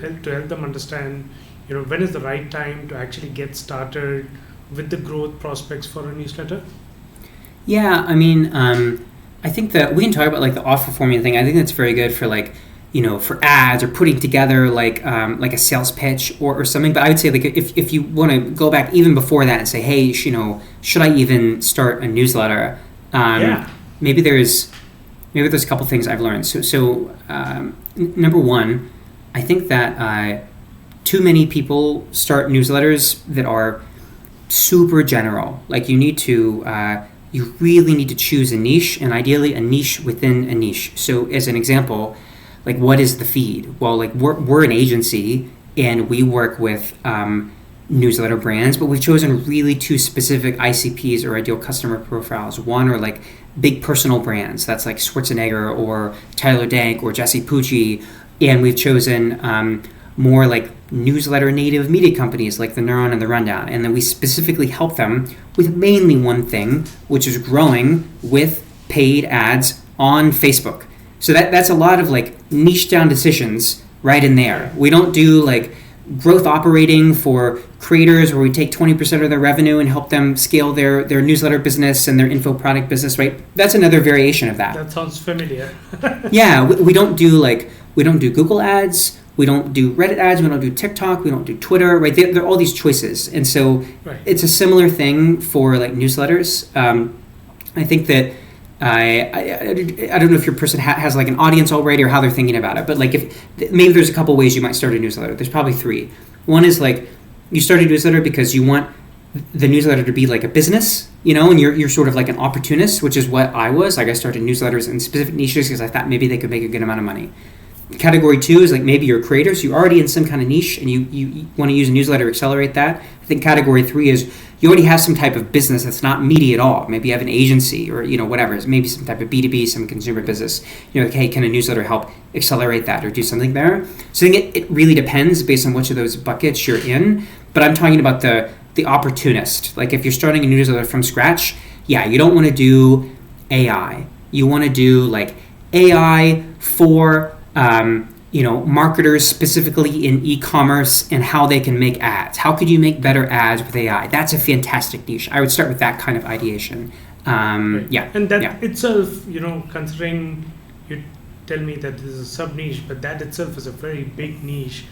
help them understand, when is the right time to actually get started with the growth prospects for a newsletter? Yeah, I mean, I think that we can talk about like the offer formula thing. I think that's very good for like, for ads or putting together like a sales pitch or something. But I would say like if you want to go back even before that and say, hey, should I even start a newsletter? Maybe there's a couple things I've learned. So number one, I think that too many people start newsletters that are super general. Like you really need to choose a niche, and ideally a niche within a niche. So as an example, like what is the feed? Well, like we're an agency and we work with newsletter brands, but we've chosen really two specific ICPs or ideal customer profiles. One are like big personal brands, that's like Schwarzenegger or Tyler Dank or Jesse Pucci, and we've chosen more like newsletter native media companies like The Neuron and The Rundown, and then we specifically help them with mainly one thing, which is growing with paid ads on Facebook. So that's a lot of like niche down decisions right in there. We don't do like growth operating for creators where we take 20% of their revenue and help them scale their newsletter business and their info product business, right? That's another variation of that. That sounds familiar. Yeah, we don't do Google ads, we don't do Reddit ads, we don't do TikTok, we don't do Twitter, right? There are all these choices. And so It's a similar thing for like newsletters. I think that I don't know if your person has like an audience already or how they're thinking about it, but like maybe there's a couple ways you might start a newsletter. There's probably three. One is like you start a newsletter because you want the newsletter to be like a business, and you're sort of like an opportunist, which is what I was. Like I started newsletters in specific niches because I thought maybe they could make a good amount of money. Category two is like maybe you're a creator, so you're already in some kind of niche and you want to use a newsletter to accelerate that. I think category three is you already have some type of business that's not media at all. Maybe you have an agency or whatever. It's maybe some type of B2B, some consumer business. Like, hey, can a newsletter help accelerate that or do something there? So I think it really depends based on which of those buckets you're in. But I'm talking about the opportunist. Like if you're starting a newsletter from scratch, you don't want to do AI. You want to do like AI for marketers specifically in e-commerce and how they can make ads. How could you make better ads with AI? That's a fantastic niche. I would start with that kind of ideation. And that itself, considering you tell me that this is a sub niche, but that itself is a very big niche.